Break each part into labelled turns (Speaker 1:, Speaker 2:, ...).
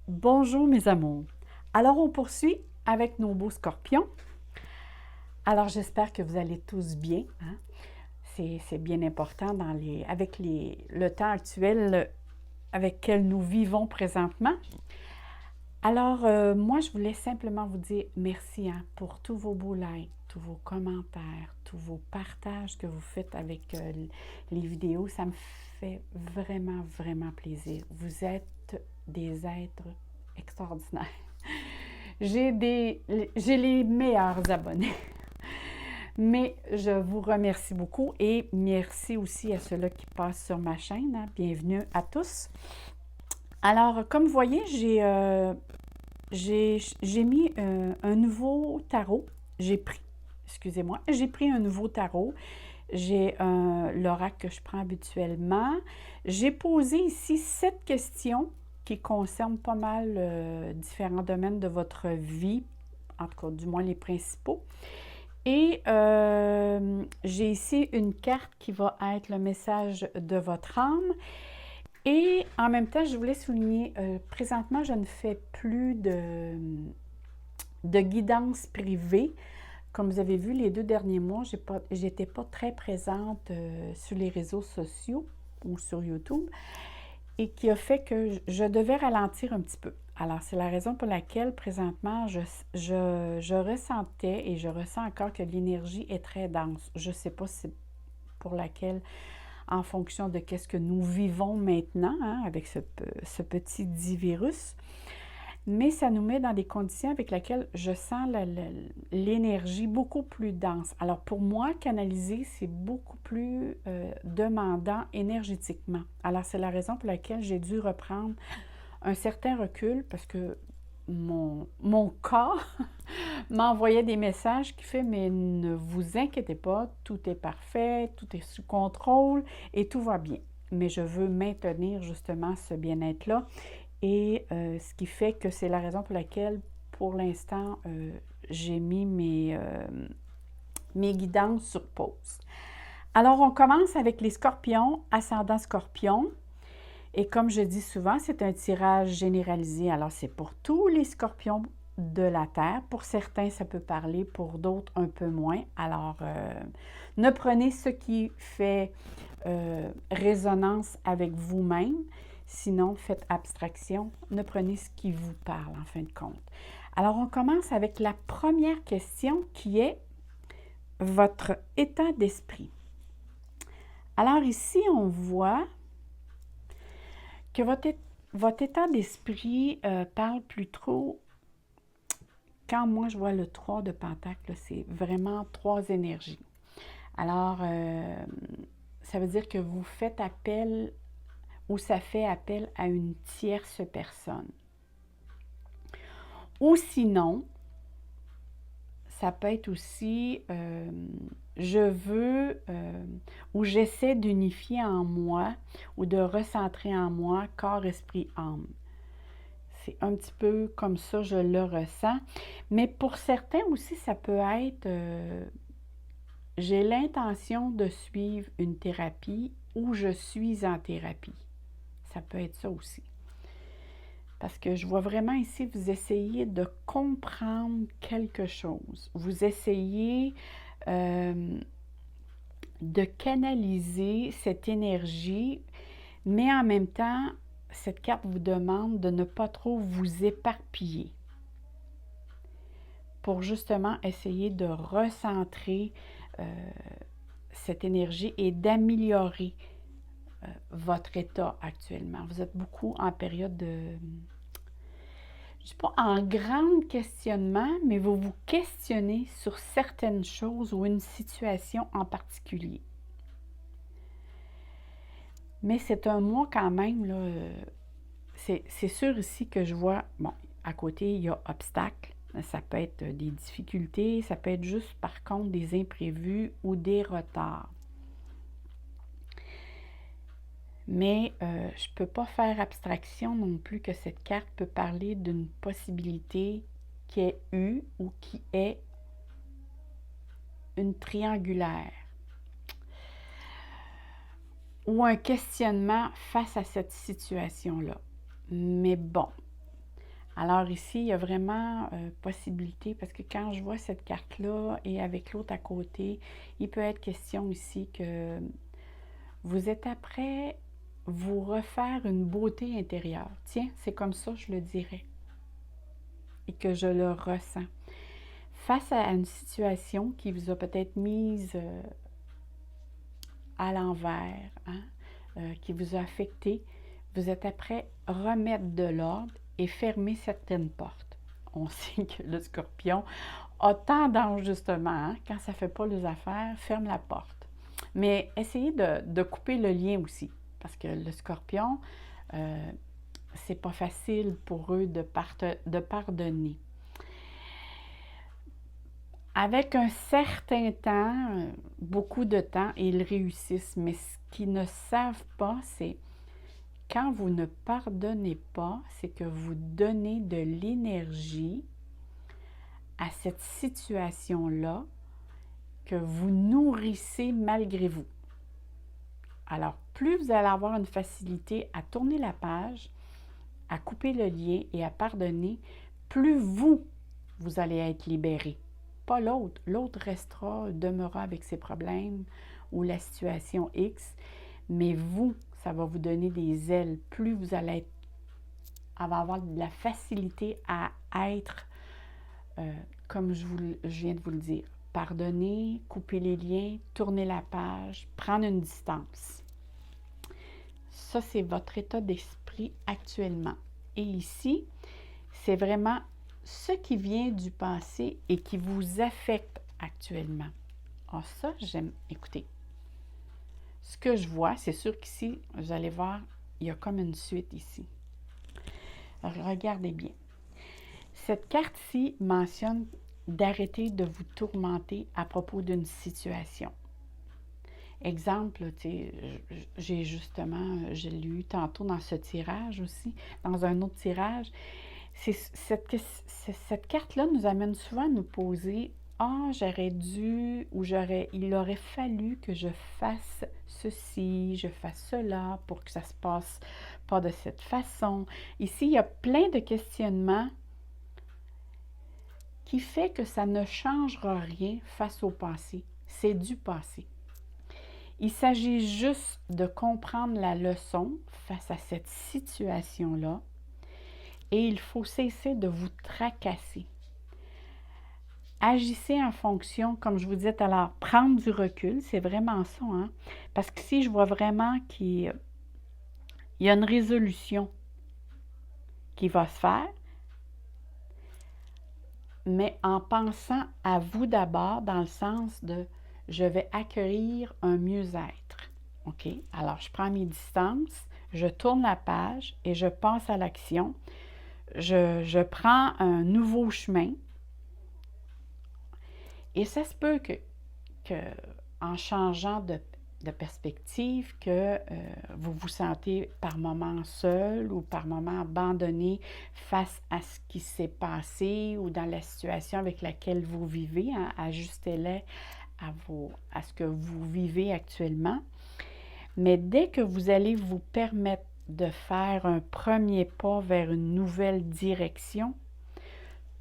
Speaker 1: Bonjour mes amours. Alors on poursuit avec nos beaux scorpions. Alors j'espère que vous allez tous bien. Hein? C'est bien important avec le temps actuel avec lequel nous vivons présentement. Alors moi je voulais simplement vous dire merci pour tous vos beaux likes, tous vos commentaires, tous vos partages que vous faites avec les vidéos. Ça me fait vraiment, vraiment plaisir. Vous êtes des êtres extraordinaires. J'ai les meilleurs abonnés. Mais je vous remercie beaucoup et merci aussi à ceux-là qui passent sur ma chaîne. Hein. Bienvenue à tous. Alors, comme vous voyez, j'ai mis un nouveau tarot. Excusez-moi, j'ai pris un nouveau tarot. J'ai l'oracle que je prends habituellement. J'ai posé ici 7 questions qui concernent pas mal différents domaines de votre vie, en tout cas, du moins les principaux. Et j'ai ici une carte qui va être le message de votre âme. Et en même temps, je voulais souligner, présentement, je ne fais plus de guidance privée. Comme vous avez vu, les 2 derniers mois, j'étais pas très présente sur les réseaux sociaux ou sur YouTube et qui a fait que je devais ralentir un petit peu. Alors, c'est la raison pour laquelle, présentement, je ressentais et je ressens encore que l'énergie est très dense. Je ne sais pas si c'est pour laquelle, en fonction de qu'est-ce que nous vivons maintenant, hein, avec ce petit dit virus, mais ça nous met dans des conditions avec lesquelles je sens l'énergie beaucoup plus dense. Alors pour moi, canaliser, c'est beaucoup plus demandant énergétiquement. Alors c'est la raison pour laquelle j'ai dû reprendre un certain recul parce que mon corps m'envoyait des messages qui fait « Mais ne vous inquiétez pas, tout est parfait, tout est sous contrôle et tout va bien. » Mais je veux maintenir justement ce bien-être-là. Et ce qui fait que c'est la raison pour laquelle, pour l'instant, j'ai mis mes guidances sur pause. Alors, on commence avec les scorpions, ascendant scorpion. Et comme je dis souvent, c'est un tirage généralisé. Alors, c'est pour tous les scorpions de la Terre. Pour certains, ça peut parler, pour d'autres, un peu moins. Alors, ne prenez ce qui fait résonance avec vous-même. Sinon, faites abstraction. Ne prenez ce qui vous parle, en fin de compte. Alors, on commence avec la première question qui est votre état d'esprit. Alors ici, on voit que votre état d'esprit parle plus trop. Quand moi, je vois le 3 de Pentacle, c'est vraiment 3 énergies. Alors, ça veut dire que vous faites appel ou ça fait appel à une tierce personne. Ou sinon, ça peut être aussi je veux ou j'essaie d'unifier en moi ou de recentrer en moi corps, esprit, âme. C'est un petit peu comme ça, je le ressens. Mais pour certains aussi, ça peut être j'ai l'intention de suivre une thérapie ou je suis en thérapie. Ça peut être ça aussi. Parce que je vois vraiment ici, vous essayez de comprendre quelque chose. Vous essayez de canaliser cette énergie, mais en même temps, cette carte vous demande de ne pas trop vous éparpiller pour justement essayer de recentrer cette énergie et d'améliorer votre état actuellement. Vous êtes beaucoup en période de, je ne sais pas en grand questionnement, mais vous vous questionnez sur certaines choses ou une situation en particulier. Mais c'est un mois quand même, là, c'est sûr ici que je vois, bon, à côté, il y a obstacles. Ça peut être des difficultés, ça peut être juste par contre des imprévus ou des retards. Mais je ne peux pas faire abstraction non plus que cette carte peut parler d'une possibilité qui est eue ou qui est une triangulaire ou un questionnement face à cette situation-là. Mais bon, Alors ici, il y a vraiment possibilité, parce que quand je vois cette carte-là et avec l'autre à côté, il peut être question ici que vous êtes après vous refaire une beauté intérieure. Tiens, c'est comme ça, je le dirais, et que je le ressens. Face à une situation qui vous a peut-être mise à l'envers, hein, qui vous a affecté, vous êtes après remettre de l'ordre et fermer certaines portes. On sait que le scorpion a tendance justement, hein, quand ça ne fait pas les affaires, ferme la porte. Mais essayez de couper le lien aussi, parce que le scorpion, c'est pas facile pour eux de pardonner. Avec un certain temps, beaucoup de temps, ils réussissent. Mais ce qu'ils ne savent pas, c'est quand vous ne pardonnez pas, c'est que vous donnez de l'énergie à cette situation-là que vous nourrissez malgré vous. Alors, plus vous allez avoir une facilité à tourner la page, à couper le lien et à pardonner, plus vous allez être libéré. Pas l'autre. L'autre demeurera avec ses problèmes ou la situation X, mais vous, ça va vous donner des ailes. Plus vous allez avoir de la facilité à être, comme je viens de vous le dire, pardonner, couper les liens, tourner la page, prendre une distance. Ça, c'est votre état d'esprit actuellement. Et ici, c'est vraiment ce qui vient du passé et qui vous affecte actuellement. Ah, ça, j'aime. Écoutez, ce que je vois, c'est sûr qu'ici, vous allez voir, il y a comme une suite ici. Regardez bien. Cette carte-ci mentionne d'arrêter de vous tourmenter à propos d'une situation. Exemple, j'ai justement, je l'ai eu tantôt dans ce tirage aussi, dans un autre tirage. Cette carte-là nous amène souvent à nous poser « Ah, j'aurais dû ou il aurait fallu que je fasse ceci, je fasse cela pour que ça se passe pas de cette façon. » Ici, il y a plein de questionnements qui fait que ça ne changera rien face au passé. C'est du passé. Il s'agit juste de comprendre la leçon face à cette situation-là et il faut cesser de vous tracasser. Agissez en fonction, comme je vous disais tout à l'heure, prendre du recul, c'est vraiment ça, hein? Parce que si je vois vraiment qu'il y a une résolution qui va se faire, mais en pensant à vous d'abord, dans le sens de « je vais accueillir un mieux-être ». OK? Alors, je prends mes distances, je tourne la page et je passe à l'action. Je prends un nouveau chemin. Et ça se peut que en changeant de perspective, que vous vous sentez par moments seul ou par moments abandonné face à ce qui s'est passé ou dans la situation avec laquelle vous vivez, hein, ajustez-les à ce que vous vivez actuellement. Mais dès que vous allez vous permettre de faire un premier pas vers une nouvelle direction,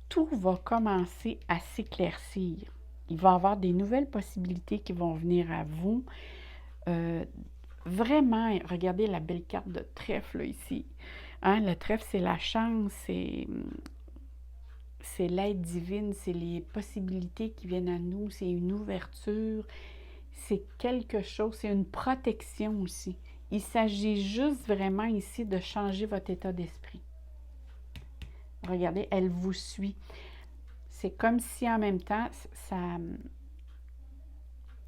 Speaker 1: tout va commencer à s'éclaircir. Il va y avoir des nouvelles possibilités qui vont venir à vous. Vraiment, regardez la belle carte de trèfle là, ici. Hein, le trèfle, c'est la chance, c'est l'aide divine, c'est les possibilités qui viennent à nous, c'est une ouverture, c'est quelque chose, c'est une protection aussi. Il s'agit juste vraiment ici de changer votre état d'esprit. Regardez, elle vous suit. C'est comme si en même temps,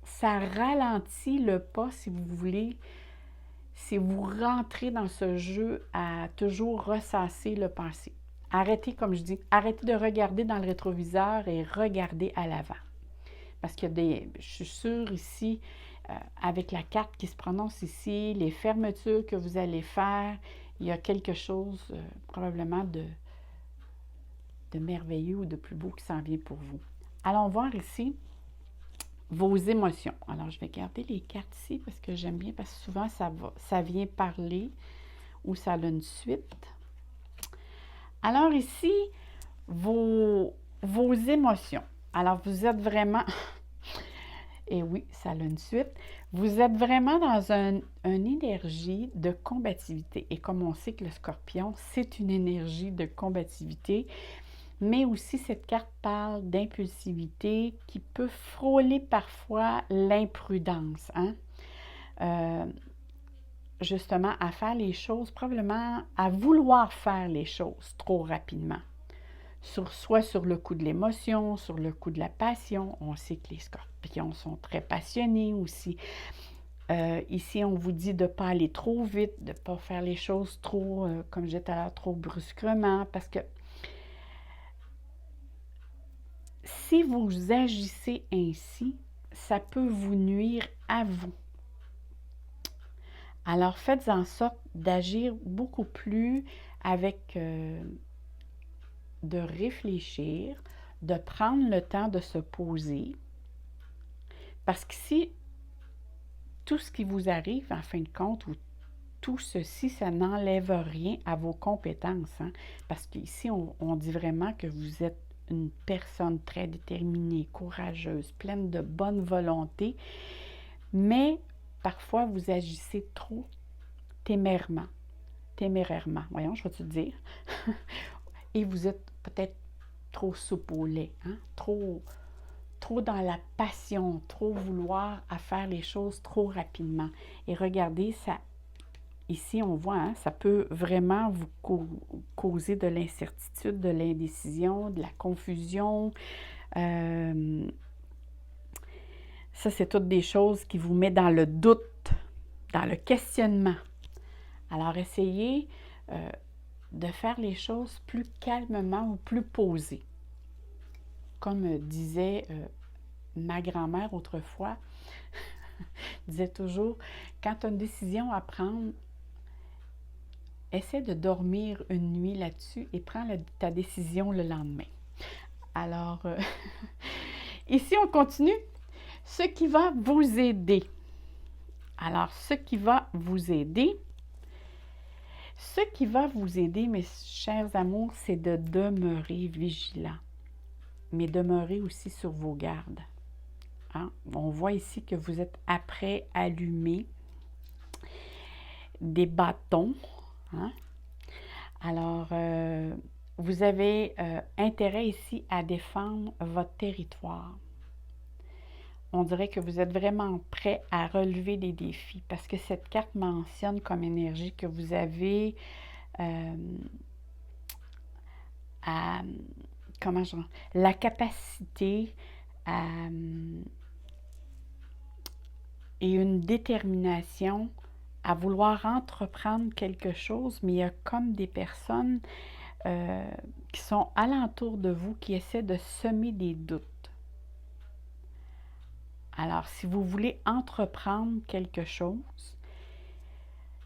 Speaker 1: ça ralentit le pas, si vous voulez, si vous rentrez dans ce jeu à toujours ressasser le passé. Arrêtez, comme je dis, arrêtez de regarder dans le rétroviseur et regardez à l'avant. Parce qu'il y a des, je suis sûre ici, avec la carte qui se prononce ici, les fermetures que vous allez faire, il y a quelque chose probablement de merveilleux ou de plus beau qui s'en vient pour vous. Allons voir ici vos émotions. Alors, je vais garder les cartes ici parce que j'aime bien, parce que souvent, ça vient parler ou ça a une suite. Alors ici, vos émotions. Alors, vous êtes vraiment, et oui, ça a une suite, vous êtes vraiment dans une énergie de combativité. Et comme on sait que le scorpion, c'est une énergie de combativité, mais aussi cette carte parle d'impulsivité qui peut frôler parfois l'imprudence, hein? Justement, à faire les choses, probablement à vouloir faire les choses trop rapidement. Soit sur le coup de l'émotion, sur le coup de la passion. On sait que les scorpions sont très passionnés aussi. Ici, on vous dit de ne pas aller trop vite, de ne pas faire les choses trop, comme je disais tout à l'heure, trop brusquement, parce que si vous agissez ainsi, ça peut vous nuire à vous. Alors, faites en sorte d'agir beaucoup plus avec de réfléchir, de prendre le temps de se poser. Parce qu'ici, tout ce qui vous arrive, en fin de compte, ou tout ceci, ça n'enlève rien à vos compétences. Hein? Parce qu'ici, on dit vraiment que vous êtes une personne très déterminée, courageuse, pleine de bonne volonté, mais parfois, vous agissez trop témérairement. Voyons, je vais te dire. Et vous êtes peut-être trop soupe au lait, hein? Trop dans la passion, trop vouloir à faire les choses trop rapidement. Et regardez, ça, ici, on voit, hein, ça peut vraiment vous causer de l'incertitude, de l'indécision, de la confusion. Ça, c'est toutes des choses qui vous mettent dans le doute, dans le questionnement. Alors, essayez de faire les choses plus calmement ou plus posées. Comme disait ma grand-mère autrefois, disait toujours, quand tu as une décision à prendre, essaie de dormir une nuit là-dessus et prends ta décision le lendemain. Alors, ici, on continue. Ce qui va vous aider. Alors, ce qui va vous aider, mes chers amours, c'est de demeurer vigilant, mais demeurer aussi sur vos gardes. Hein? On voit ici que vous êtes après allumé des bâtons. Hein? Alors, vous avez intérêt ici à défendre votre territoire. On dirait que vous êtes vraiment prêt à relever des défis parce que cette carte mentionne comme énergie que vous avez la capacité et une détermination à vouloir entreprendre quelque chose, mais il y a comme des personnes qui sont alentour de vous qui essaient de semer des doutes. Alors, si vous voulez entreprendre quelque chose,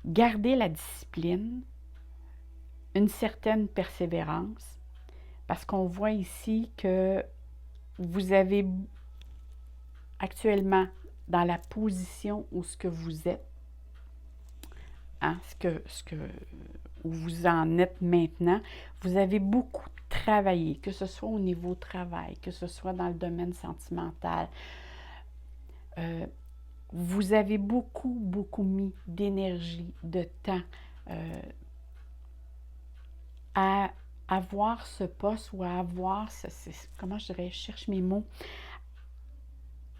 Speaker 1: gardez la discipline, une certaine persévérance, parce qu'on voit ici que vous avez actuellement dans la position où ce que vous êtes, hein, où vous en êtes maintenant, vous avez beaucoup travaillé, que ce soit au niveau travail, que ce soit dans le domaine sentimental. Vous avez beaucoup mis d'énergie, de temps à avoir ce poste ou à avoir, comment je dirais, je cherche mes mots,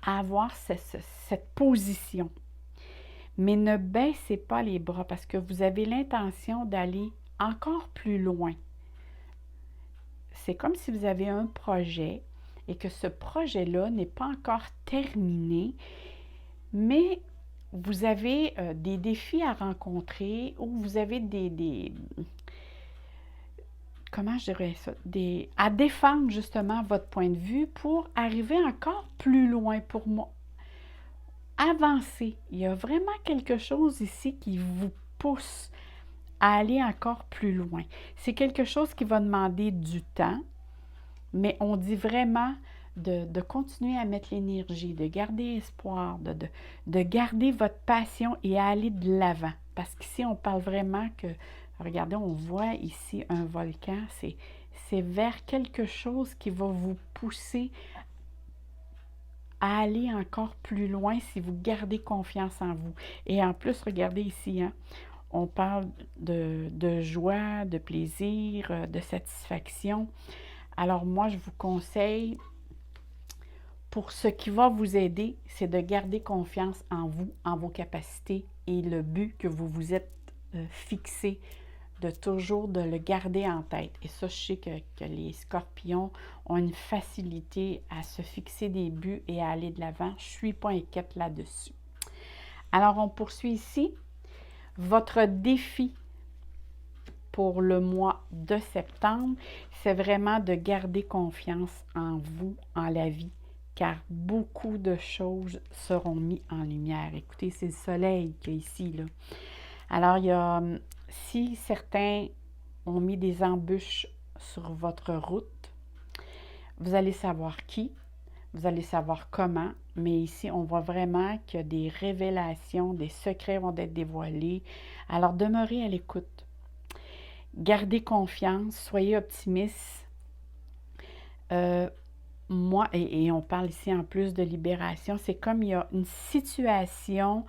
Speaker 1: à avoir cette position. Mais ne baissez pas les bras parce que vous avez l'intention d'aller encore plus loin. C'est comme si vous avez un projet et que ce projet-là n'est pas encore terminé, mais vous avez des défis à rencontrer ou vous avez comment je dirais ça, à défendre justement votre point de vue pour arriver encore plus loin, pour avancer. Il y a vraiment quelque chose ici qui vous pousse à aller encore plus loin. C'est quelque chose qui va demander du temps, mais on dit vraiment de continuer à mettre l'énergie, de garder espoir, de garder votre passion et à aller de l'avant. Parce qu'ici, on parle vraiment que Regardez, on voit ici un volcan. C'est vers quelque chose qui va vous pousser à aller encore plus loin si vous gardez confiance en vous. Et en plus, regardez ici, hein, on parle de joie, de plaisir, de satisfaction. Alors moi, je vous conseille, pour ce qui va vous aider, c'est de garder confiance en vous, en vos capacités et le but que vous vous êtes fixé, de toujours de le garder en tête. Et ça, je sais que les scorpions ont une facilité à se fixer des buts et à aller de l'avant. Je ne suis pas inquiète là-dessus. Alors, on poursuit ici. Votre défi pour le mois de septembre, c'est vraiment de garder confiance en vous, en la vie, car beaucoup de choses seront mises en lumière. Écoutez, c'est le soleil qu'il y a ici, là. Alors, il y a, si certains ont mis des embûches sur votre route, vous allez savoir qui, vous allez savoir comment, mais ici, on voit vraiment qu'il y a des révélations, des secrets vont être dévoilés. Alors, demeurez à l'écoute. Gardez confiance, soyez optimiste. Moi, et on parle ici en plus de libération, c'est comme il y a une situation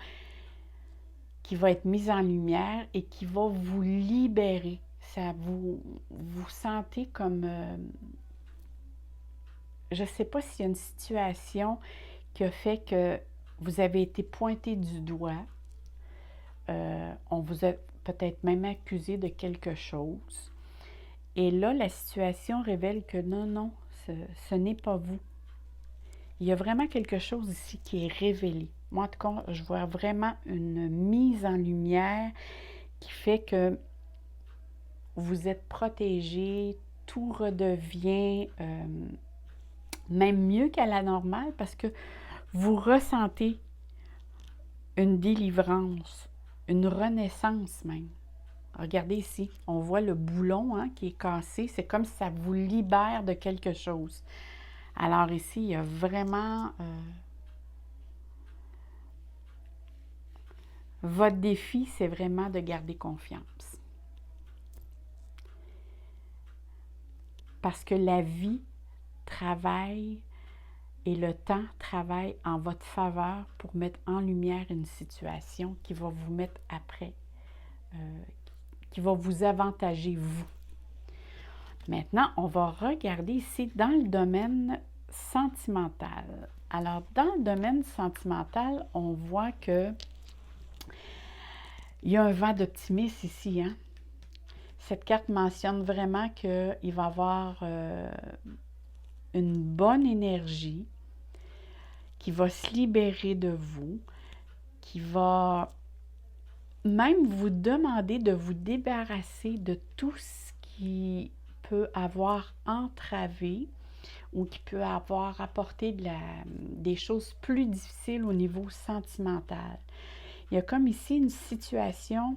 Speaker 1: qui va être mise en lumière et qui va vous libérer. Ça vous sentez comme, je ne sais pas s'il y a une situation qui a fait que vous avez été pointé du doigt. On vous a peut-être même accusé de quelque chose. Et là, la situation révèle que non, non, ce n'est pas vous. Il y a vraiment quelque chose ici qui est révélé. Moi, en tout cas, je vois vraiment une mise en lumière qui fait que vous êtes protégé, tout redevient même mieux qu'à la normale parce que vous ressentez une délivrance, une renaissance même. Regardez ici, on voit le boulon hein, qui est cassé. C'est comme si ça vous libère de quelque chose. Alors ici, il y a vraiment... votre défi, c'est vraiment de garder confiance. Parce que la vie travaille et le temps travaille en votre faveur pour mettre en lumière une situation qui va vous mettre après, qui va vous avantager vous. Maintenant, on va regarder ici dans le domaine sentimental. Alors, dans le domaine sentimental, on voit que il y a un vent d'optimisme ici. Hein? Cette carte mentionne vraiment qu'il va y avoir une bonne énergie qui va se libérer de vous, qui va même vous demander de vous débarrasser de tout ce qui peut avoir entravé ou qui peut avoir apporté des choses plus difficiles au niveau sentimental. Il y a comme ici une situation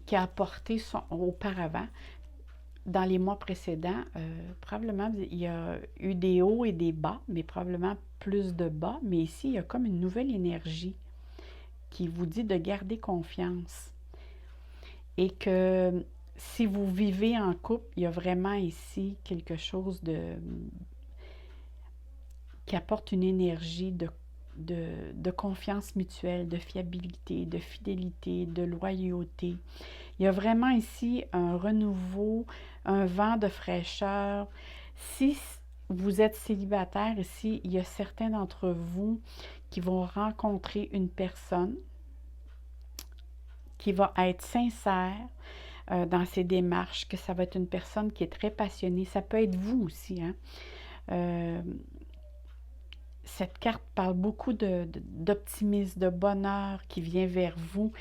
Speaker 1: qui a apporté auparavant, dans les mois précédents, probablement il y a eu des hauts et des bas, mais probablement plus de bas. Mais ici, il y a comme une nouvelle énergie qui vous dit de garder confiance. Et que si vous vivez en couple, il y a vraiment ici quelque chose qui apporte une énergie de confiance mutuelle, de fiabilité, de fidélité, de loyauté. Il y a vraiment ici un renouveau, un vent de fraîcheur. Si vous êtes célibataire ici, il y a certains d'entre vous qui vont rencontrer une personne qui va être sincère dans ses démarches, que ça va être une personne qui est très passionnée. Ça peut être vous aussi, hein? Cette carte parle beaucoup d'optimisme, de bonheur qui vient vers vous.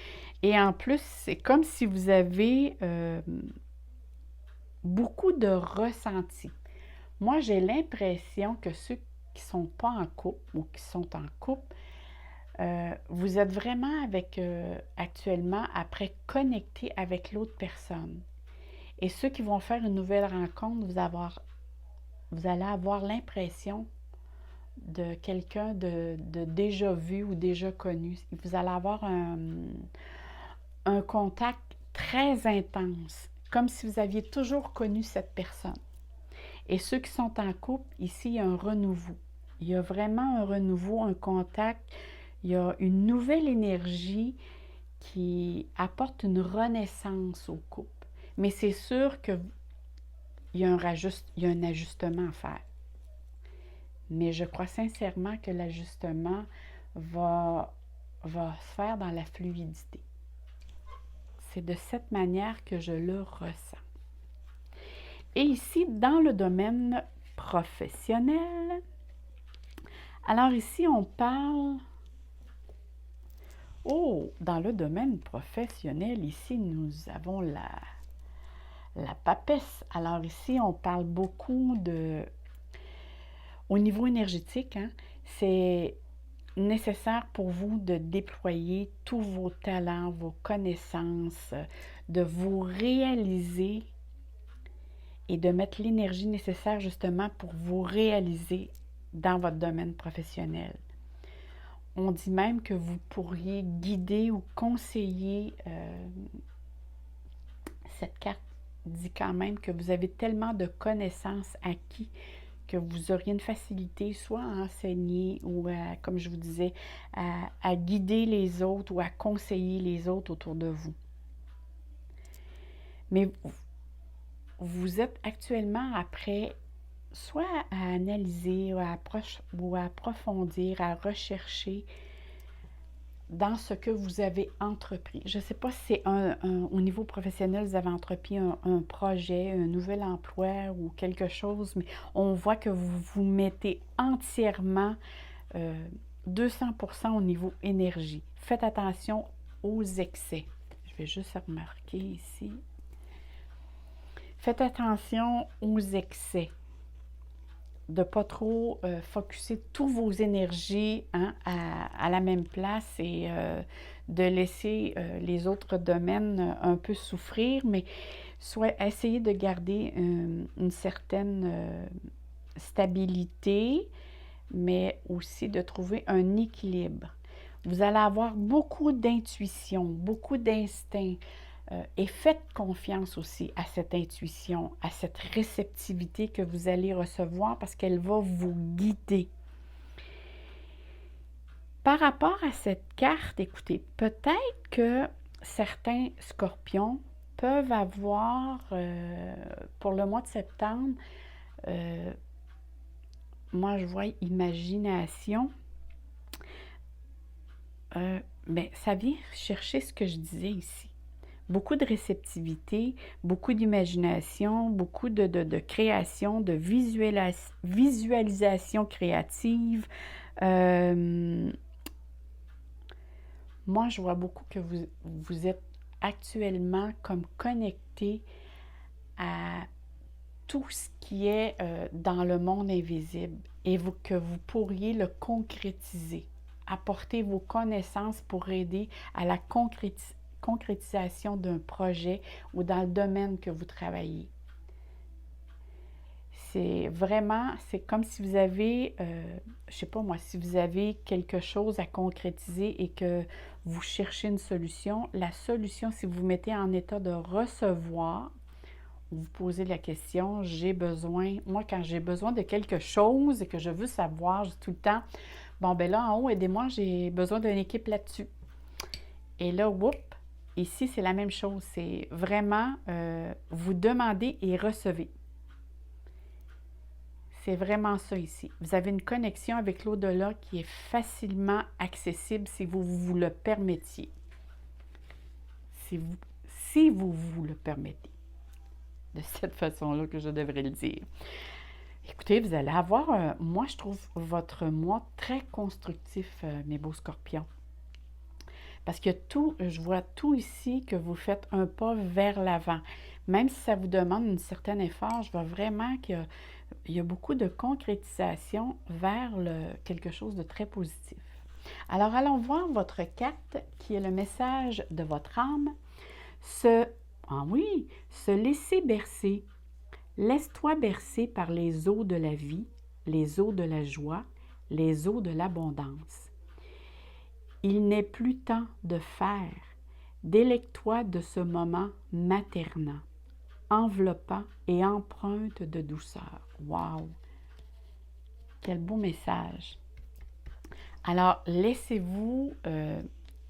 Speaker 1: Et en plus, c'est comme si vous avez beaucoup de ressentis. Moi, j'ai l'impression que ceux qui ne sont pas en couple ou qui sont en couple, vous êtes vraiment actuellement après connecter avec l'autre personne. Et ceux qui vont faire une nouvelle rencontre, vous allez avoir l'impression de quelqu'un de déjà vu ou déjà connu. Vous allez avoir un contact très intense, comme si vous aviez toujours connu cette personne. Et ceux qui sont en couple, ici, il y a un renouveau. Il y a vraiment un renouveau, un contact. Il y a une nouvelle énergie qui apporte une renaissance au couple. Mais c'est sûr qu'il y a un ajustement à faire. Mais je crois sincèrement que l'ajustement va se faire dans la fluidité. C'est de cette manière que je le ressens. Et ici, dans le domaine professionnel, alors ici, on parle... Oh, dans le domaine professionnel, ici, nous avons la papesse. Alors ici, on parle beaucoup de... Au niveau énergétique, hein, c'est nécessaire pour vous de déployer tous vos talents, vos connaissances, de vous réaliser et de mettre l'énergie nécessaire justement pour vous réaliser dans votre domaine professionnel. On dit même que vous pourriez guider ou conseiller. Cette carte dit quand même que vous avez tellement de connaissances acquises que vous auriez une facilité soit à enseigner ou, comme je vous disais, à guider les autres ou à conseiller les autres autour de vous. Mais vous êtes actuellement après soit à analyser ou à approfondir, à rechercher dans ce que vous avez entrepris. Je ne sais pas si c'est au niveau professionnel, vous avez entrepris un projet, un nouvel emploi ou quelque chose, mais on voit que vous vous mettez entièrement 200% au niveau énergie. Faites attention aux excès. Je vais juste remarquer ici. Faites attention aux excès. De ne pas trop focusser toutes vos énergies à la même place et de laisser les autres domaines un peu souffrir, mais essayez de garder une certaine stabilité, mais aussi de trouver un équilibre. Vous allez avoir beaucoup d'intuition, beaucoup d'instinct. Et faites confiance aussi à cette intuition, à cette réceptivité que vous allez recevoir parce qu'elle va vous guider. Par rapport à cette carte, écoutez, peut-être que certains scorpions peuvent avoir, pour le mois de septembre, moi je vois imagination, mais ça vient chercher ce que je disais ici. Beaucoup de réceptivité, beaucoup d'imagination, beaucoup de création, de visualisation créative. Moi, je vois beaucoup que vous êtes actuellement comme connecté à tout ce qui est dans le monde invisible et que vous pourriez le concrétiser. Apporter vos connaissances pour aider à la concrétisation d'un projet ou dans le domaine que vous travaillez. C'est comme si vous avez, je sais pas moi, si vous avez quelque chose à concrétiser et que vous cherchez une solution, la solution, si vous vous mettez en état de recevoir, vous posez la question, moi quand j'ai besoin de quelque chose et que je veux savoir, je dis tout le temps, bon ben là en haut, aidez-moi, j'ai besoin d'une équipe là-dessus. Et là, whoop, ici c'est la même chose, c'est vraiment vous demandez et recevez. C'est vraiment ça ici. Vous avez une connexion avec l'au-delà qui est facilement accessible si vous vous le permettiez. Si vous le permettez. De cette façon-là que je devrais le dire. Écoutez, vous allez avoir, moi je trouve votre mois très constructif, mes beaux scorpions. Parce que je vois tout ici que vous faites un pas vers l'avant. Même si ça vous demande un certain effort, je vois vraiment qu'il y a beaucoup de concrétisation vers quelque chose de très positif. Alors, allons voir votre carte qui est le message de votre âme. Se laisser bercer. Laisse-toi bercer par les eaux de la vie, les eaux de la joie, les eaux de l'abondance. Il n'est plus temps de faire, Délecte-toi de ce moment maternant, enveloppant et empreinte de douceur. Wow! Quel beau message! Alors, laissez-vous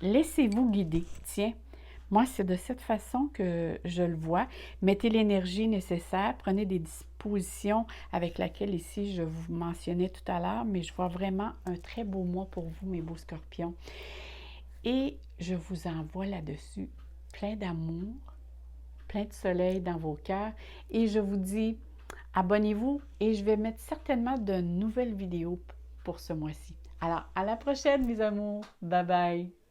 Speaker 1: guider. Tiens, moi, c'est de cette façon que je le vois. Mettez l'énergie nécessaire, prenez des dispositions avec laquelle ici, je vous mentionnais tout à l'heure, mais je vois vraiment un très beau mois pour vous, mes beaux scorpions. Et je vous envoie là-dessus plein d'amour, plein de soleil dans vos cœurs. Et je vous dis, abonnez-vous et je vais mettre certainement de nouvelles vidéos pour ce mois-ci. Alors, à la prochaine, mes amours. Bye bye!